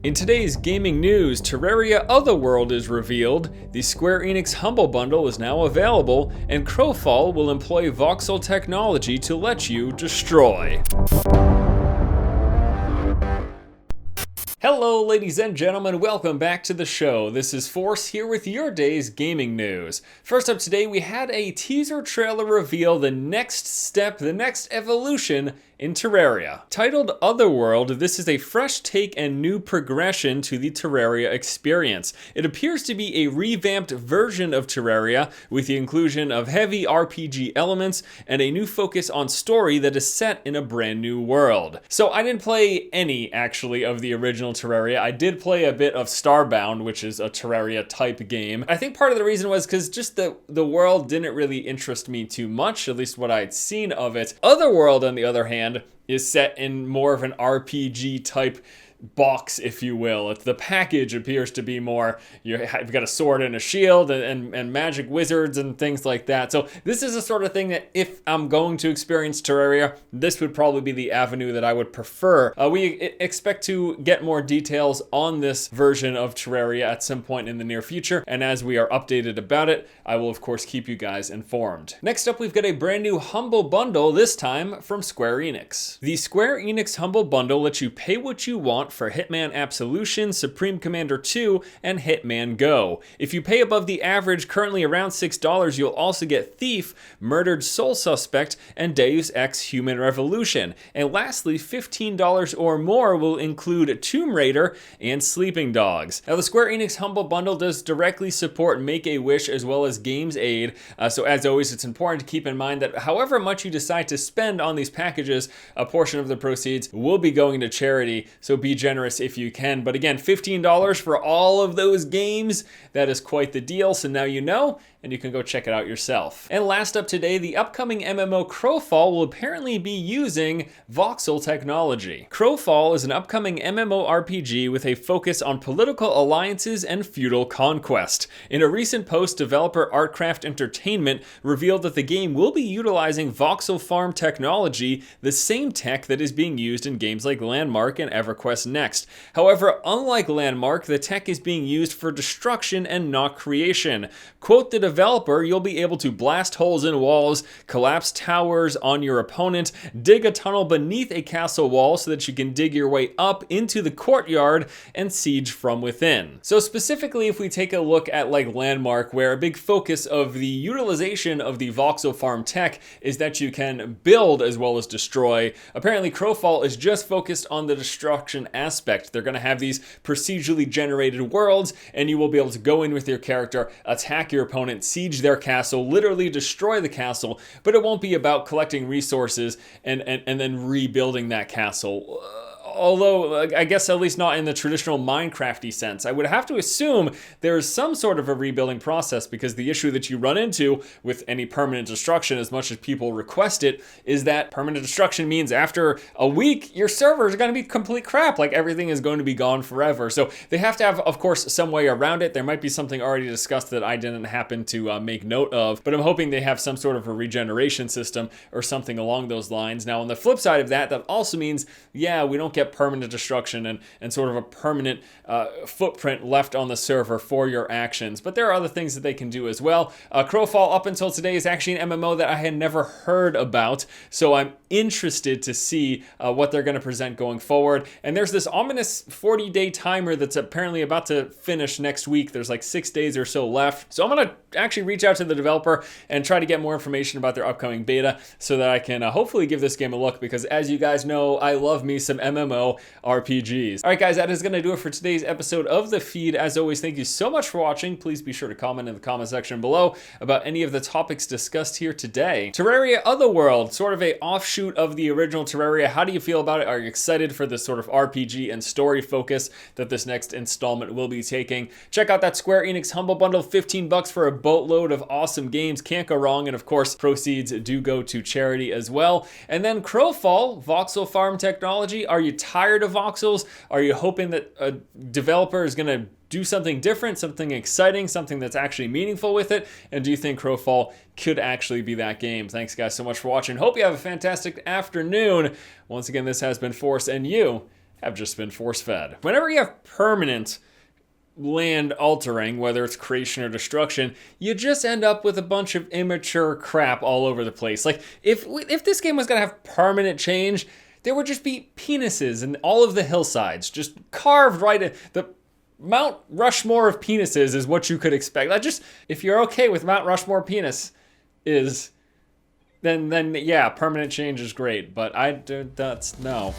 In today's gaming news, Terraria Otherworld is revealed, the Square Enix Humble Bundle is now available, and Crowfall will employ voxel technology to let you destroy. Hello ladies and gentlemen, welcome back to the show. This is Force here with your day's gaming news. First up today, we had a teaser trailer reveal the next step, the next evolution in Terraria. Titled Otherworld, this is a fresh take and new progression to the Terraria experience. It appears to be a revamped version of Terraria with the inclusion of heavy RPG elements and a new focus on story that is set in a brand new world. So I didn't play any actually of the original Terraria. I did play a bit of Starbound, which is a Terraria type game. I think part of the reason was because just the world didn't really interest me too much, at least what I'd seen of it. Otherworld, on the other hand, is set in more of an RPG type box, if you will. The package appears to be more, you've got a sword and a shield and magic wizards and things like that. So this is the sort of thing that if I'm going to experience Terraria, this would probably be the avenue that I would prefer. We expect to get more details on this version of Terraria at some point in the near future, and as we are updated about it, I will of course keep you guys informed. Next up, we've got a brand new Humble Bundle, this time from Square Enix. The Square Enix Humble Bundle lets you pay what you want for Hitman Absolution, Supreme Commander 2, and Hitman Go. If you pay above the average, currently around $6, you'll also get Thief, Murdered Soul Suspect, and Deus Ex Human Revolution. And lastly, $15 or more will include Tomb Raider and Sleeping Dogs. Now, the Square Enix Humble Bundle does directly support Make-A-Wish as well as Games Aid, so as always, it's important to keep in mind that however much you decide to spend on these packages, a portion of the proceeds will be going to charity, so be generous if you can. But again, $15 for all of those games, that is quite the deal, so now you know, and you can go check it out yourself. And last up today, the upcoming MMO Crowfall will apparently be using voxel technology. Crowfall is an upcoming MMORPG with a focus on political alliances and feudal conquest. In a recent post, developer Artcraft Entertainment revealed that the game will be utilizing voxel farm technology, the same tech that is being used in games like Landmark and EverQuest Next. However, unlike Landmark, the tech is being used for destruction and not creation. Quote the developer, you'll be able to blast holes in walls, collapse towers on your opponent, dig a tunnel beneath a castle wall so that you can dig your way up into the courtyard and siege from within. So specifically, if we take a look at like Landmark, where a big focus of the utilization of the voxel farm tech is that you can build as well as destroy, apparently Crowfall is just focused on the destruction aspect. They're going to have these procedurally generated worlds, and you will be able to go in with your character, attack your opponent, siege their castle, literally destroy the castle, but it won't be about collecting resources and then rebuilding that castle. Although, I guess at least not in the traditional Minecraft-y sense. I would have to assume there's some sort of a rebuilding process, because the issue that you run into with any permanent destruction, as much as people request it, is that permanent destruction means after a week, your server is going to be complete crap. Like, everything is going to be gone forever. So they have to have, of course, some way around it. There might be something already discussed that I didn't happen to make note of, but I'm hoping they have some sort of a regeneration system or something along those lines. Now, on the flip side of that, that also means, yeah, we don't get permanent destruction and sort of a permanent footprint left on the server for your actions. But there are other things that they can do as well. Crowfall, up until today, is actually an MMO that I had never heard about, so I'm interested to see what they're going to present going forward. And there's this ominous 40-day timer that's apparently about to finish next week. There's like 6 days or so left. So I'm going to actually reach out to the developer and try to get more information about their upcoming beta so that I can hopefully give this game a look, because as you guys know, I love me some MMO RPGs. All right, guys, that is going to do it for today's episode of The Feed. As always, thank you so much for watching. Please be sure to comment in the comment section below about any of the topics discussed here today. Terraria Otherworld, sort of a offshoot of the original Terraria. How do you feel about it? Are you excited for this sort of RPG and story focus that this next installment will be taking? Check out that Square Enix Humble Bundle, $15 for a boatload of awesome games. Can't go wrong. And of course, proceeds do go to charity as well. And then Crowfall, voxel farm technology. Are you tired of voxels? Are you hoping that a developer is going to do something different, something exciting, something that's actually meaningful with it? And do you think Crowfall could actually be that game? Thanks guys so much for watching. Hope you have a fantastic afternoon. Once again, this has been Force, and you have just been force-fed. Whenever you have permanent land altering, whether it's creation or destruction, you just end up with a bunch of immature crap all over the place. Like, if this game was gonna have permanent change, there would just be penises in all of the hillsides, just carved right in. The Mount Rushmore of penises is what you could expect. If you're okay with Mount Rushmore penis then yeah, permanent change is great, but that's no.